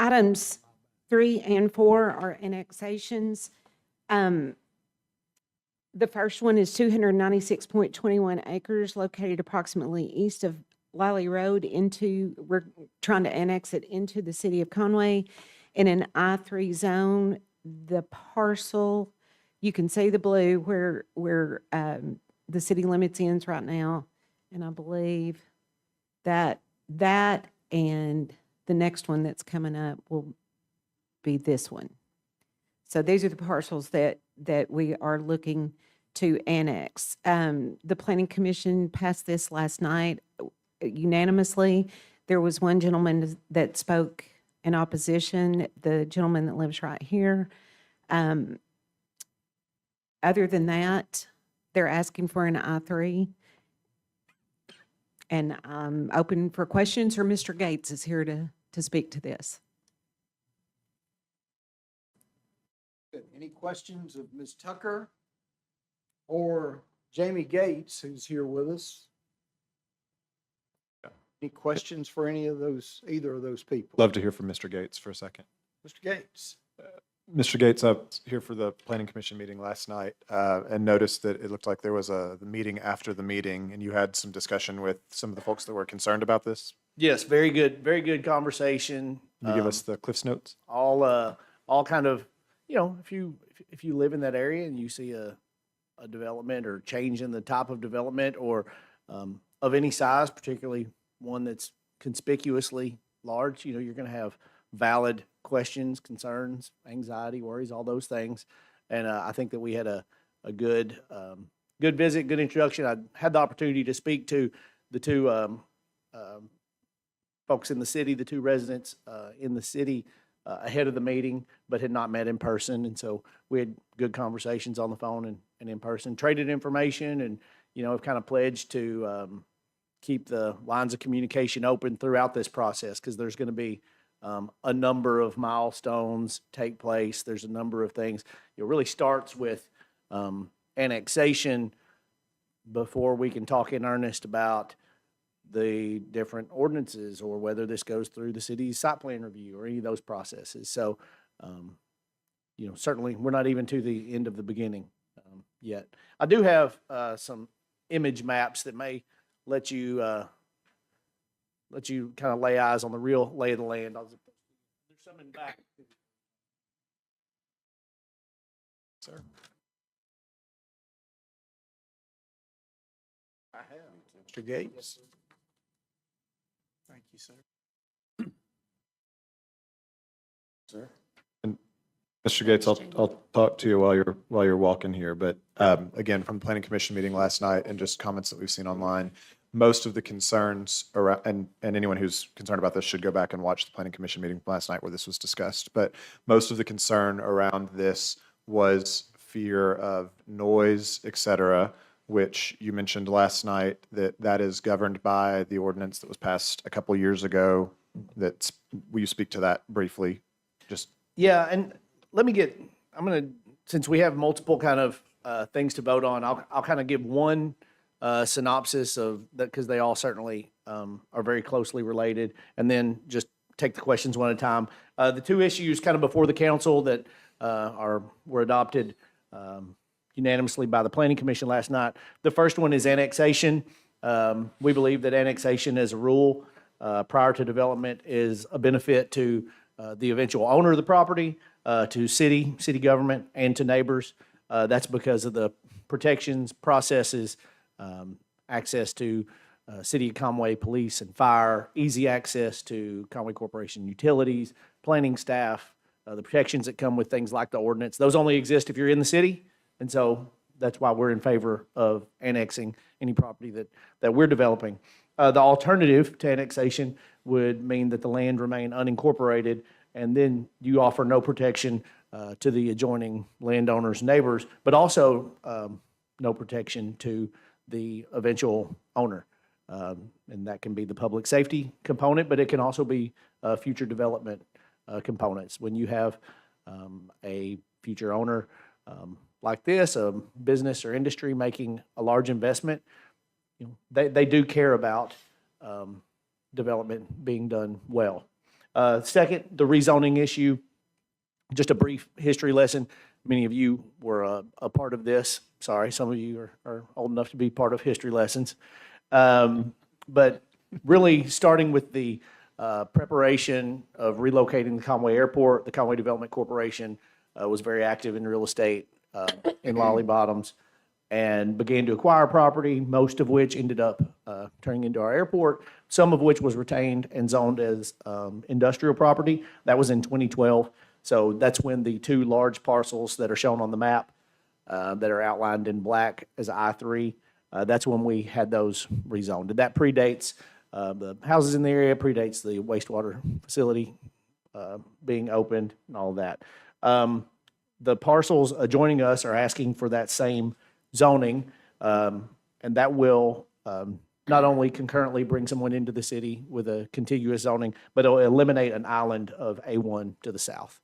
Items 3 and 4 are annexations. The first one is 296.21 acres located approximately east of Lollie Rd we're trying to annex it into the city of Conway in an I-3 zone. The parcel, you can see the blue where the city limits ends right now. And I believe that and the next one that's coming up will be this one. So these are the parcels that we are looking to annex. The Planning Commission passed this last night unanimously. There was one gentleman that spoke in opposition, the gentleman that lives right here. Other than that, they're asking for an I-3. And I'm open for questions, or Mr. Gates is here to speak to this. Any questions of Ms. Tucker or Jamie Gates, who's here with us? Any questions for either of those people? Love to hear from Mr. Gates for a second. Mr. Gates. Mr. Gates, I was here for the Planning Commission meeting last night and noticed that it looked like there was the meeting after the meeting, and you had some discussion with some of the folks that were concerned about this. Yes, very good conversation. Can you give us the Cliff's Notes? All kind of, if you live in that area and you see a development or change in the type of development or of any size, particularly one that's conspicuously large, you're going to have valid questions, concerns, anxiety, worries, all those things. And I think that we had a good visit, good introduction. I had the opportunity to speak to the two folks in the city, the two residents in the city ahead of the meeting, but had not met in person. And so we had good conversations on the phone and in person, traded information, and, have kind of pledged to keep the lines of communication open throughout this process, because there's going to be a number of milestones take place. There's a number of things. It really starts with annexation before we can talk in earnest about the different ordinances or whether this goes through the city's site plan review or any of those processes. So, certainly we're not even to the end of the beginning yet. I do have some image maps that may let you kind of lay eyes on the real lay of the land. There's some in back. Sir. I have. Mr. Gates. Thank you, sir. Sir. And Mr. Gates, I'll talk to you while you're walking here. But again, from the Planning Commission meeting last night and just comments that we've seen online, most of the concerns around, and anyone who's concerned about this should go back and watch the Planning Commission meeting last night where this was discussed. But most of the concern around this was fear of noise, et cetera, which you mentioned last night that is governed by the ordinance that was passed a couple years ago. Will you speak to that briefly? Yeah, and since we have multiple kind of things to vote on, I'll kind of give one synopsis of that, because they all certainly are very closely related, and then just take the questions one at a time. The two issues kind of before the council that were adopted unanimously by the Planning Commission last night. The first one is annexation. We believe that annexation as a rule prior to development is a benefit to the eventual owner of the property, to city government, and to neighbors. That's because of the protections, processes, access to City of Conway police and fire, easy access to Conway Corporation utilities, planning staff, the protections that come with things like the ordinance. Those only exist if you're in the city, and so that's why we're in favor of annexing any property that we're developing. The alternative to annexation would mean that the land remain unincorporated, and then you offer no protection to the adjoining landowners, neighbors, but also no protection to the eventual owner. And that can be the public safety component, but it can also be future development components. When you have a future owner like this, a business or industry making a large investment, they do care about development being done well. Second, the rezoning issue, just a brief history lesson. Many of you were a part of this. Sorry, some of you are old enough to be part of history lessons. But really, starting with the preparation of relocating the Conway Airport, the Conway Development Corporation was very active in real estate in Lollie Bottoms and began to acquire property, most of which ended up turning into our airport, some of which was retained and zoned as industrial property. That was in 2012. So that's when the two large parcels that are shown on the map that are outlined in black as I-3, that's when we had those rezoned. And that predates the houses in the area, predates the wastewater facility being opened and all of that. The parcels adjoining us are asking for that same zoning, and that will not only concurrently bring someone into the city with a contiguous zoning, but it'll eliminate an island of A1 to the south.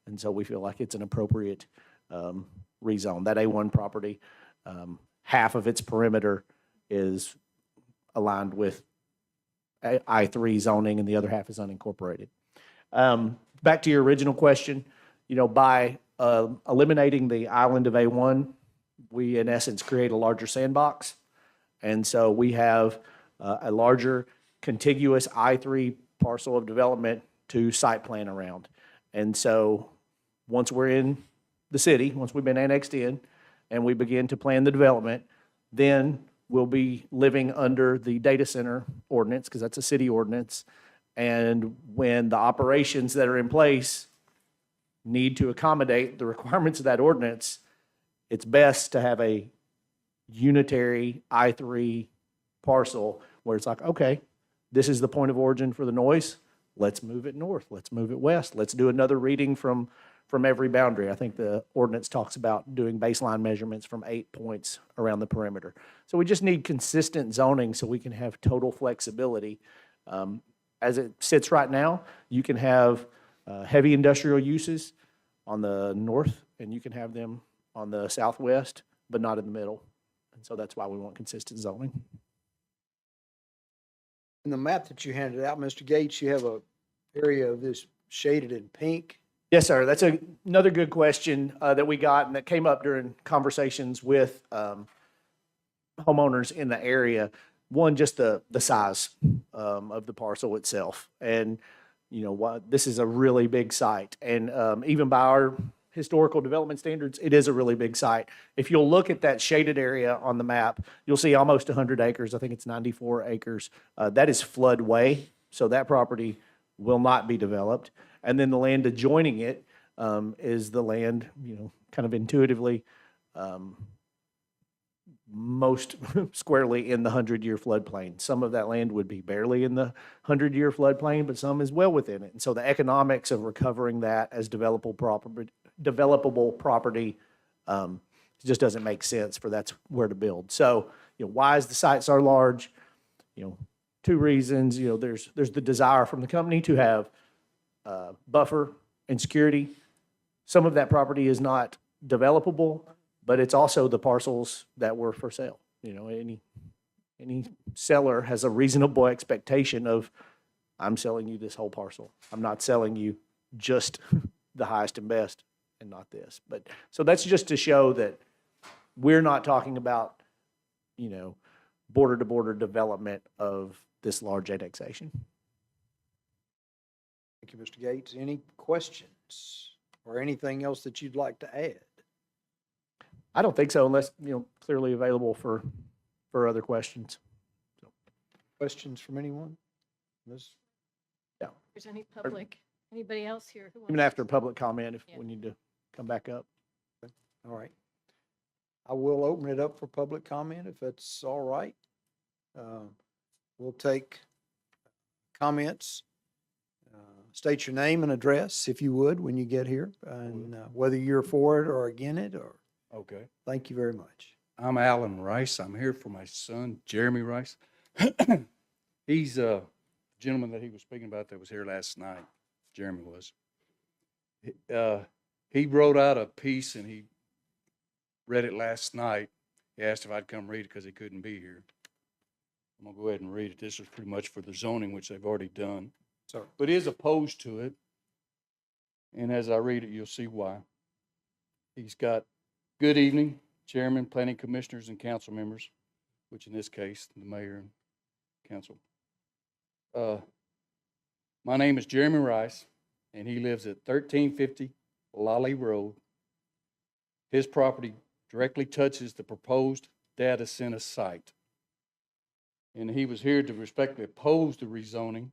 And so we feel like it's an appropriate rezone. That A1 property, half of its perimeter is aligned with I-3 zoning, and the other half is unincorporated. Back to your original question, by eliminating the island of A1, we in essence create a larger sandbox. And so we have a larger contiguous I-3 parcel of development to site plan around. And so once we're in the city, once we've been annexed in and we begin to plan the development, then we'll be living under the data center ordinance, because that's a city ordinance. And when the operations that are in place need to accommodate the requirements of that ordinance, it's best to have a unitary I-3 parcel where it's like, okay, this is the point of origin for the noise. Let's move it north. Let's move it west. Let's do another reading from every boundary. I think the ordinance talks about doing baseline measurements from 8 points around the perimeter. So we just need consistent zoning so we can have total flexibility. As it sits right now, you can have heavy industrial uses on the north, and you can have them on the southwest, but not in the middle. And so that's why we want consistent zoning. In the map that you handed out, Mr. Gates, you have a area of this shaded in pink. Yes, sir. That's another good question that we got and that came up during conversations with homeowners in the area. One, just the size of the parcel itself. And, this is a really big site. And even by our historical development standards, it is a really big site. If you'll look at that shaded area on the map, you'll see almost 100 acres. I think it's 94 acres. That is floodway, so that property will not be developed. And then the land adjoining it is the land, kind of intuitively most squarely in the 100-year floodplain. Some of that land would be barely in the 100-year floodplain, but some is well within it. And so the economics of recovering that as developable property just doesn't make sense for that's where to build. So, why is the site so large? Two reasons. There's the desire from the company to have buffer and security. Some of that property is not developable, but it's also the parcels that were for sale. Any seller has a reasonable expectation of, I'm selling you this whole parcel. I'm not selling you just the highest and best and not this. But so that's just to show that we're not talking about, border to border development of this large annexation. Thank you, Mr. Gates. Any questions or anything else that you'd like to add? I don't think so, unless, clearly available for other questions. Questions from anyone? Ms. If there's anybody else here who wants Even after public comment, if Yeah. we need to come back up. All right. I will open it up for public comment if that's all right. We'll take comments. State your name and address, if you would, when you get here, and whether you're for it or against it, or Okay. thank you very much. I'm Alan Rice. I'm here for my son, Jeremy Rice. He's a gentleman that he was speaking about that was here last night. Jeremy was. He wrote out a piece and he read it last night. He asked if I'd come read it because he couldn't be here. I'm going to go ahead and read it. This is pretty much for the zoning, which they've already done. Sir. but is opposed to it. And as I read it, you'll see why. He's got, good evening, Chairman, Planning Commissioners, and council members, which in this case, the mayor and council. My name is Jeremy Rice, and he lives at 1350 Lollie Road. His property directly touches the proposed data center site. And he was here to respectfully oppose the rezoning,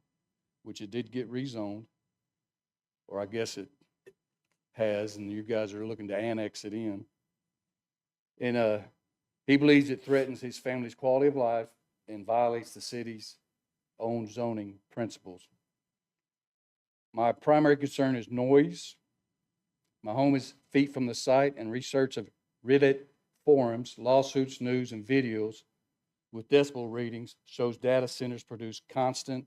which it did get rezoned, or I guess it has, and you guys are looking to annex it in. And he believes it threatens his family's quality of life and violates the city's own zoning principles. My primary concern is noise. My home is feet from the site, and research of Reddit forums, lawsuits, news, and videos with decibel readings shows data centers produce constant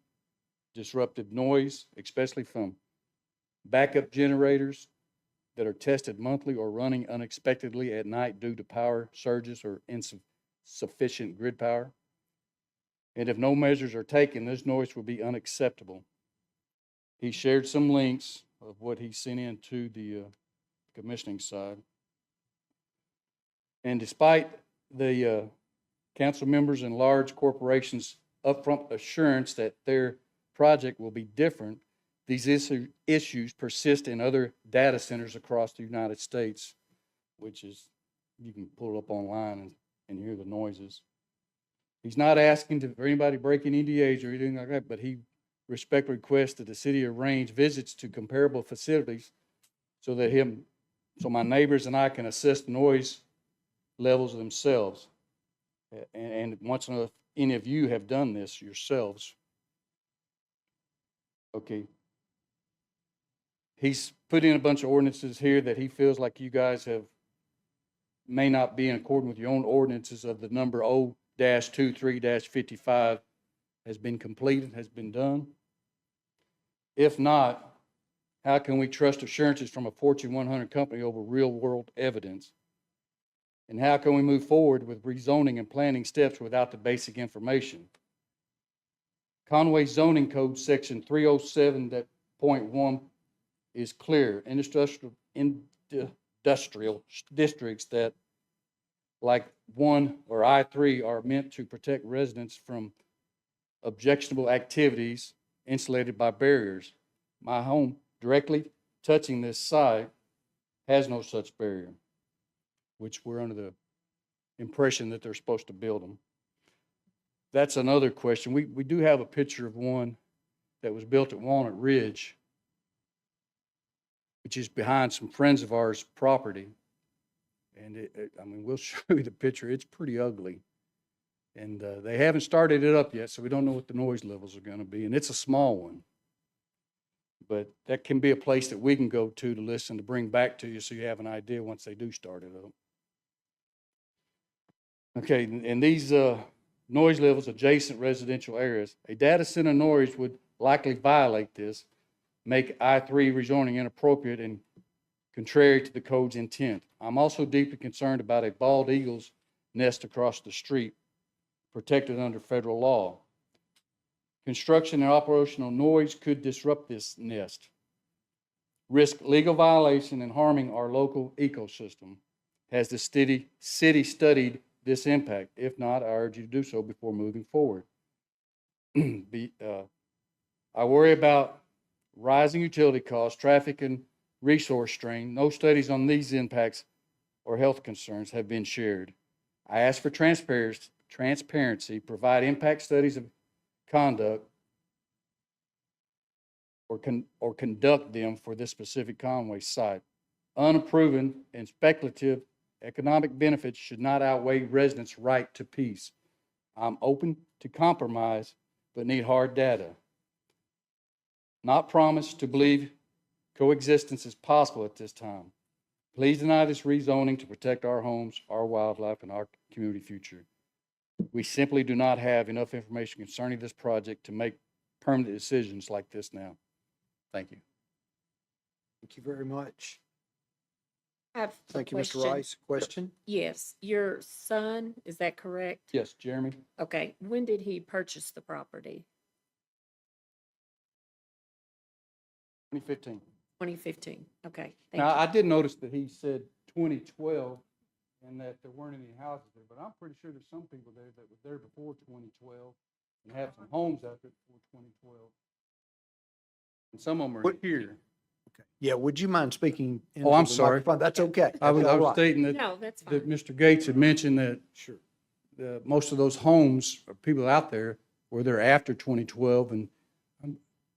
disruptive noise, especially from backup generators that are tested monthly or running unexpectedly at night due to power surges or insufficient grid power. And if no measures are taken, this noise will be unacceptable. He shared some links of what he sent in to the commissioning side. And despite the council members and large corporations' upfront assurance that their project will be different, these issues persist in other data centers across the United States, which is, you can pull it up online and hear the noises. He's not asking for anybody to break any NDAs or anything like that, but he respectfully requests that the city arrange visits to comparable facilities so my neighbors and I can assess the noise levels themselves. And once any of you have done this yourselves. Okay. He's put in a bunch of ordinances here that he feels like you guys may not be in accordance with your own ordinances of the number O-23-55 has been completed, has been done. If not, how can we trust assurances from a Fortune 100 company over real world evidence? And how can we move forward with rezoning and planning steps without the basic information? Conway Zoning Code Section 307.1 is clear. Industrial districts that, like 1 or I-3, are meant to protect residents from objectionable activities insulated by barriers. My home, directly touching this site, has no such barrier, which we're under the impression that they're supposed to build them. That's another question. We do have a picture of one that was built at Walnut Ridge, which is behind some friends of ours' property. And we'll show you the picture. It's pretty ugly. And they haven't started it up yet, so we don't know what the noise levels are going to be. And it's a small one. But that can be a place that we can go to listen, to bring back to you so you have an idea once they do start it up. Okay, and these noise levels adjacent residential areas. A data center noise would likely violate this, make I-3 rezoning inappropriate and contrary to the code's intent. I'm also deeply concerned about a bald eagle's nest across the street, protected under federal law. Construction and operational noise could disrupt this nest, risk legal violation and harming our local ecosystem. Has the city studied this impact? If not, I urge you to do so before moving forward. I worry about rising utility costs, traffic, and resource strain. No studies on these impacts or health concerns have been shared. I ask for transparency, provide impact studies of conduct, or conduct them for this specific Conway site. Unproven and speculative economic benefits should not outweigh residents' right to peace. I'm open to compromise, but need hard data. Not promised to believe coexistence is possible at this time. Please deny this rezoning to protect our homes, our wildlife, and our community future. We simply do not have enough information concerning this project to make permanent decisions like this now. Thank you. Thank you very much. I have a Thank you, Mr. question. Rice. Question? Yes, your son, is that correct? Yes, Jeremy? Okay, when did he purchase the property? 2015. 2015. Okay, thank Now, you. I did notice that he said 2012 and that there weren't any houses there, but I'm pretty sure there's some people there that were there before 2012 and have some homes out there before 2012. And some of them are What- here. Okay. Yeah, would you mind speaking into Oh, I'm the sorry. microphone? That's okay. I was That's all right. stating that, No, that's that fine. Mr. Gates had mentioned that Sure. most of those homes or people out there were there after 2012, and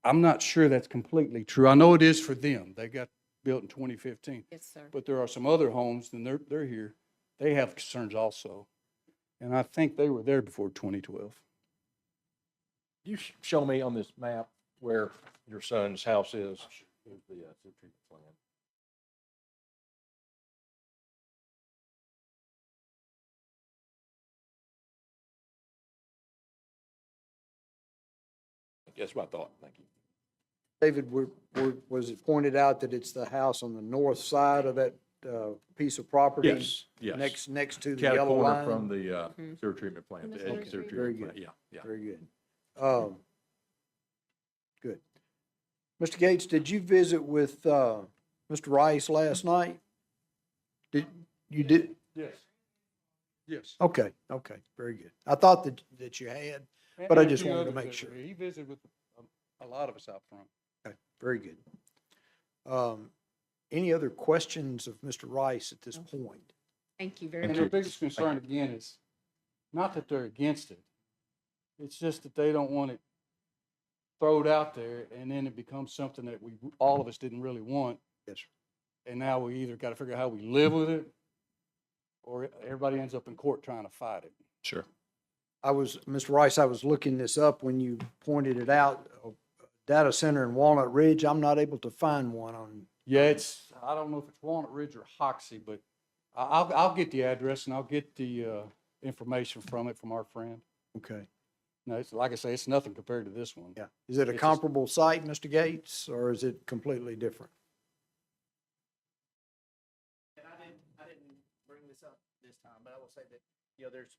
I'm not sure that's completely true. I know it is for them. They got built in 2015. Yes, sir. But there are some other homes, and they're here. They have concerns also. And I think they were there before 2012. You show me on this map where your son's house is. Here's the sewer treatment plant. That's what I thought. Thank you. David, was it pointed out that it's the house on the north side of that piece of property? Yes, yes. Next to the Catty yellow corner line? from the sewer treatment plant, From the the edge of the sewer sewer treatment. treatment plant. Yeah, yeah. Very good. Good. Mr. Gates, did you visit with Mr. Rice last night? You did? Yes. Yes. Okay, very good. I thought that you had. But I just wanted to make sure. He visited with a lot of us out front. Okay, very good. Any other questions of Mr. Rice at this point? Thank you very And much. their biggest concern, again, is not that they're against it. It's just that they don't want it thrown out there, and then it becomes something that all of us didn't really want. Yes, sir. And now we either got to figure out how we live with it, or everybody ends up in court trying to fight it. Sure. Mr. Rice, I was looking this up when you pointed it out, a data center in Walnut Ridge. I'm not able to find one on, Yeah, I don't know if it's Walnut Ridge or Hoxie, but I'll get the address and I'll get the information from our friend. okay, No, it's, like I say, it's nothing compared to this one. yeah. Is it a It's just- comparable site, Mr. Gates, or is it completely different? And I didn't bring this up this time, but I will say that, there's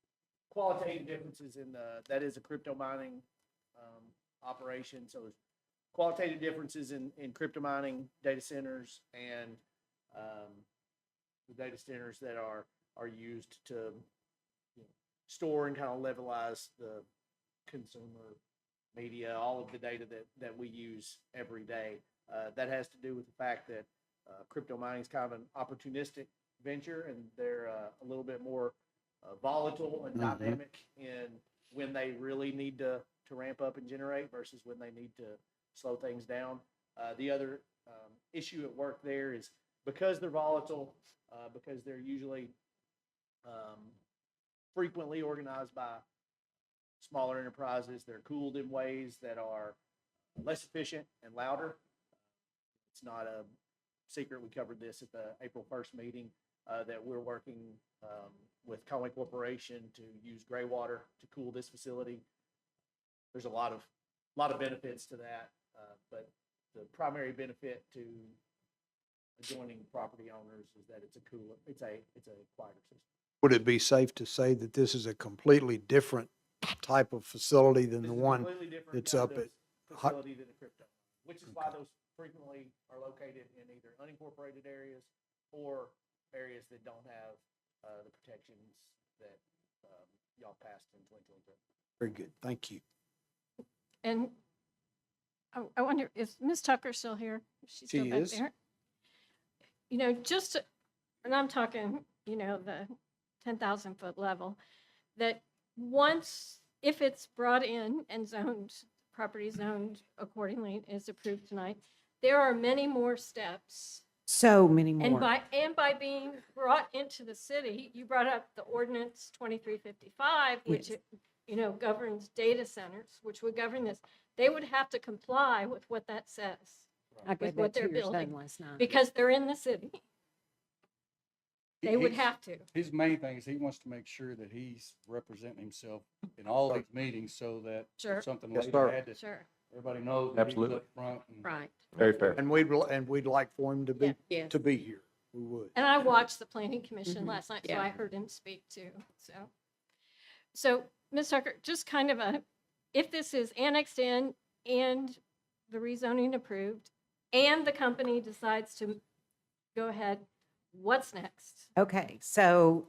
qualitative differences in that is a crypto mining, operation. So there's qualitative differences in crypto mining data centers and, the data centers that are used to store and kind of levelize the consumer media, all of the data that we use every day. That has to do with the fact that crypto mining is kind of an opportunistic venture, and they're a little bit more volatile and dynamic in when they really need to ramp up and generate versus when they need to slow things down. The other issue at work there is because they're volatile, because they're usually frequently organized by smaller enterprises, they're cooled in ways that are less efficient and louder. It's not a secret. We covered this at the April 1st meeting, that we're working with Conway Corporation to use gray water to cool this facility. There's a lot of benefits to that, but the primary benefit to adjoining property owners is that it's a quieter system. Would it be safe to say that this is a completely different type of facility than This the is a one? completely different that's kind up of at Hot- facility than a crypto, which is why those frequently are located in either unincorporated areas or areas that don't have the protections that y'all passed in 2023. Very good, thank you. And I wonder, is Ms. Tucker still here? Is she still She back is. there? And I'm talking, the 10,000 foot level, that once, if it's brought in and zoned, property zoned accordingly, is approved tonight, there are many more steps. So many And more. by being brought into the city, you brought up the ordinance 2355, which, Yes. Governs data centers, which would govern this. They would have to comply with what that says, I gave what that to they're your son building, last night. because they're in the city. They would He's- have to. His main thing is he wants to make sure that he's representing himself in all these meetings so that Sure. if something Yes, later sir. had to, Sure. everybody knows that he's Absolutely. up front. And Right. Very fair. And we'd like for him to be, Yes. to be here. We would. And I watched the planning commission Mhm. last night, so Yeah. I heard him speak too, So, Ms. Tucker, just kind of if this is annexed in and the rezoning approved and the company decides to go ahead, what's next? Okay, so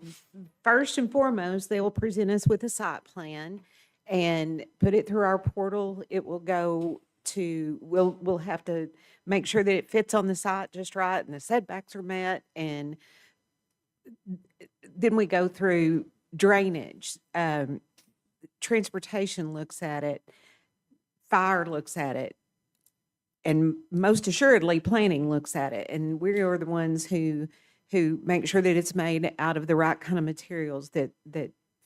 first and foremost, they will present us with a site plan and put it through our portal. It will go to, we'll have to make sure that it fits on the site just right and the setbacks are met. And then we go through drainage. Transportation looks at it, fire looks at it, and most assuredly, planning looks at it. And we are the ones who make sure that it's made out of the right kind of materials that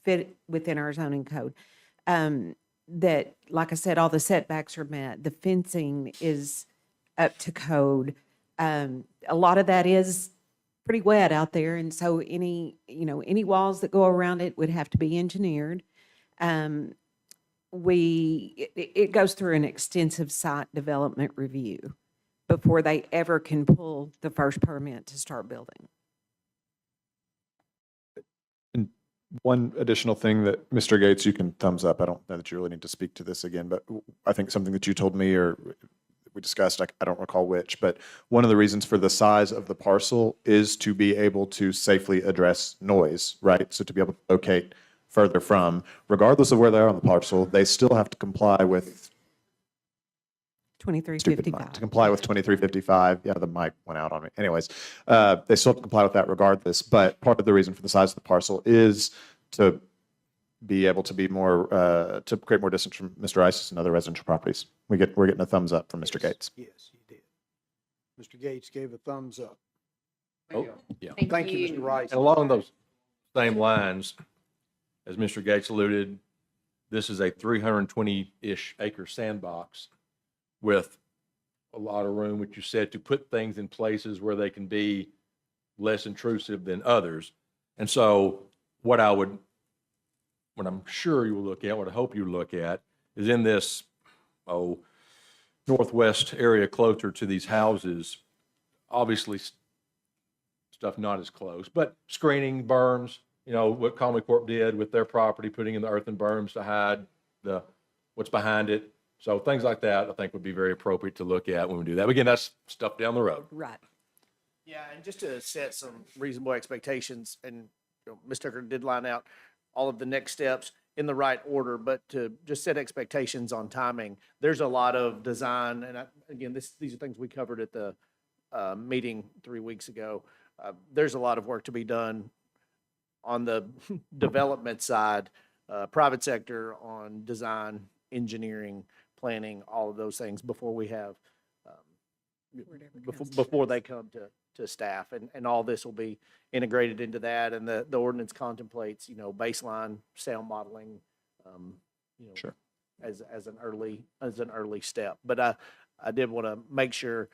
fit within our zoning code. That, like I said, all the setbacks are met, the fencing is up to code. A lot of that is pretty wet out there, and so any walls that go around it would have to be engineered. It goes through an extensive site development review before they ever can pull the first permit to start building. And one additional thing that, Mr. Gates, you can thumbs up. I don't know that you really need to speak to this again, but I think something that you told me or we discussed, I don't recall which, but one of the reasons for the size of the parcel is to be able to safely address noise, right? So to be able to locate further from, regardless of where they are on the parcel, they still have to comply with 2355. to comply with 2355. Yeah, the mic went out on me. Anyways, they still have to comply with that regardless. But part of the reason for the size of the parcel is to be able to be more, to create more distance from Mr. Isis and other residential properties. We're getting a thumbs up from Mr. Gates. Yes, he did. Mr. Gates gave a thumbs up. Oh, yeah. Thank you, Mr. Rice. And along those same lines, as Mr. Gates alluded, this is a 320-ish acre sandbox with a lot of room, which you said, to put things in places where they can be less intrusive than others. And so what I'm sure you will look at, what I hope you look at, is in this, northwest area closer to these houses, obviously stuff not as close, but screening berms, what Conway Corp did with their property, putting in the earthen berms to hide what's behind it. So things like that, I think, would be very appropriate to look at when we do that. But again, that's stuff down the road. Right. Yeah, and just to set some reasonable expectations, and Ms. Tucker did line out all of the next steps in the right order, but to just set expectations on timing, there's a lot of design, and again, these are things we covered at the meeting 3 weeks ago. There's a lot of work to be done on the development side, private sector on design, engineering, planning, all of those things before we have, before they come to staff. And all this will be integrated into that. And the ordinance contemplates, baseline sound modeling, Sure. as an early step. But I did want to make sure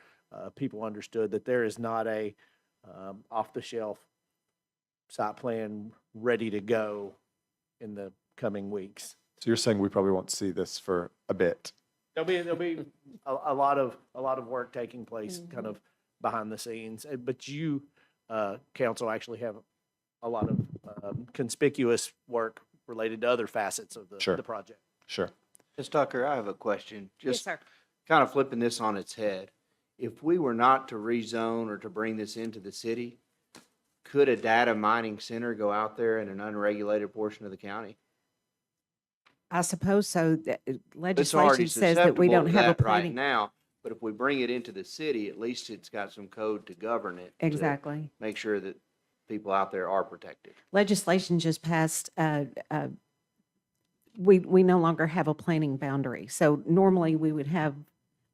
people understood that there is not a off-the-shelf site plan ready to go in the coming weeks. So you're saying we probably won't see this for a bit? There'll be a lot of work taking place kind of behind the scenes. But you, council, actually have a lot of conspicuous work related to other facets of Sure. the project. Sure. Ms. Tucker, I have a question. Yes, Just sir. kind of flipping this on its head. If we were not to rezone or to bring this into the city, could a data mining center go out there in an unregulated portion of the county? I suppose so. It's Legislation already says that we susceptible don't to have a that right planning. now, but if we bring it into the city, at least it's got some code to govern it. to Exactly. Make sure that people out there are protected. Legislation just passed, we no longer have a planning boundary. So normally we would have,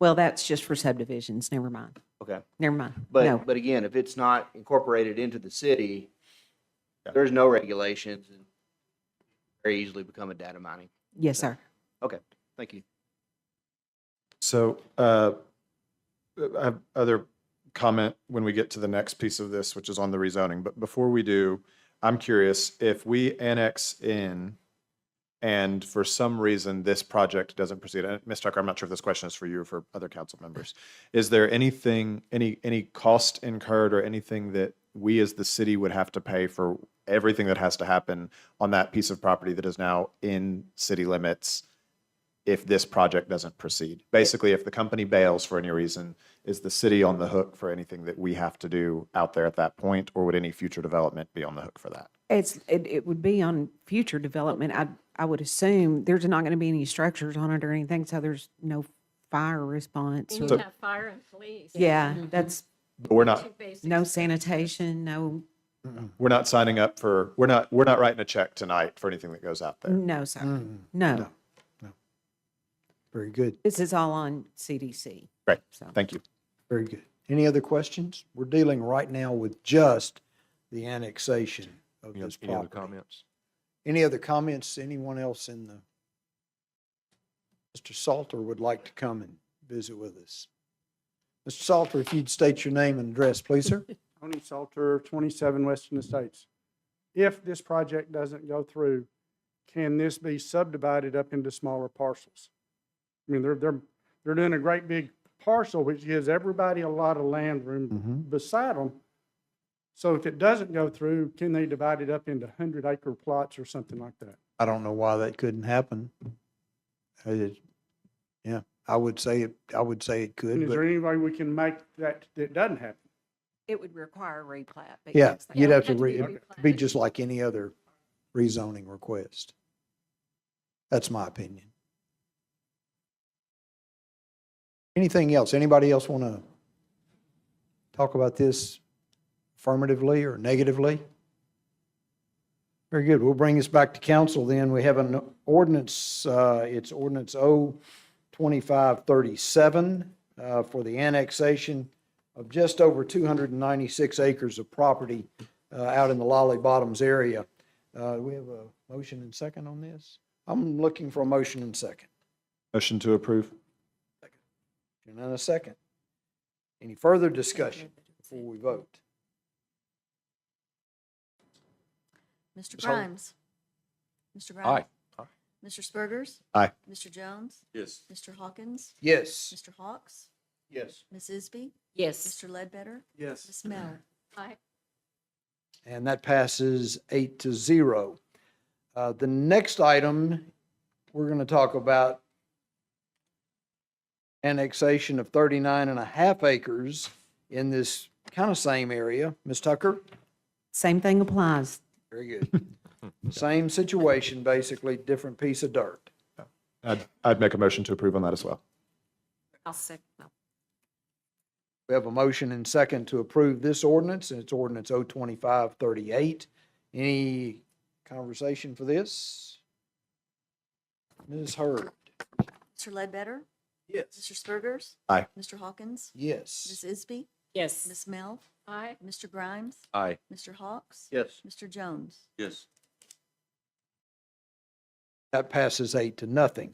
well, that's just for subdivisions. Never mind. Okay. Never mind. No. But again, if it's not incorporated into the city, Yeah. there's no regulations and very easily become a data mining. Yes, sir. Okay, thank you. So I have other comment when we get to the next piece of this, which is on the rezoning. But before we do, I'm curious if we annex in and for some reason this project doesn't proceed. And Ms. Tucker, I'm not sure if this question is for you or for other council members. Is there anything, any cost incurred or anything that we as the city would have to pay for everything that has to happen on that piece of property that is now in city limits if this project doesn't proceed? Basically, if the company bails for any reason is the city on the hook for anything that we have to do out there at that point, or would any future development be on the hook for that? It would be on future development. I would assume there's not going to be any structures on it or anything, so there's no fire response. And or- you have fire and police. Yeah, that's But we're not, Two basic no steps. sanitation, no, we're not signing up for, we're not writing a check tonight for anything that goes out there. no, sir. Mm, No, Very good, this is all on CDC. Great, So. thank you. very good. Any other questions? We're dealing right now with just the annexation of this Any other property. comments? Any other comments? Anyone else in the? Mr. Salter would like to come and visit with us. Mr. Salter, if you'd state your name and address, please, sir. Tony Salter, 27 Western Estates. If this project doesn't go through, can this be subdivided up into smaller parcels? I mean, they're doing a great big parcel, which gives everybody a lot of land room Mhm. beside them. So if it doesn't go through, can they divide it up into 100-acre plots or something like that? I don't know why that couldn't happen. Yeah, I would say it And could, is but there any way we can make that doesn't happen? It would require a replat. But yeah, yes, you'd Yeah, have to it'd have to be be replatted. just like any other rezoning request. That's my opinion. Anything else? Anybody else want to talk about this affirmatively or negatively? Very good. We'll bring this back to council then. We have an ordinance, it's ordinance 02537 for the annexation of just over 296 acres of property out in the Lollie Bottoms area. We have a motion and second on this? I'm looking for a motion and second. Motion to approve? And a second. Any further discussion before we vote? Mr. Ms. Hart? Grimes? Mr. Grimes? Aye. Mr. Spurgers? Aye. Mr. Jones? Yes. Mr. Hawkins? Yes. Mr. Hawks? Yes. Ms. Isby? Yes. Mr. Ledbetter? Yes. Ms. Mel? Aye. And that passes 8-0. The next item, we're going to talk about annexation of 39.5 acres in this kind of same area. Ms. Tucker? Same thing applies. Very good. Same situation, basically, different piece of dirt. I'd make a motion to approve on that as well. I'll second. No. We have a motion and second to approve this ordinance, and it's ordinance 02538. Any conversation for this? Ms. Hurd? Mr. Ledbetter? Yes. Mr. Spurgers? Aye. Mr. Hawkins? Yes. Ms. Isby? Yes. Ms. Mel? Aye. Mr. Grimes? Aye. Mr. Hawks? Yes. Mr. Jones? Yes. That passes 8-0.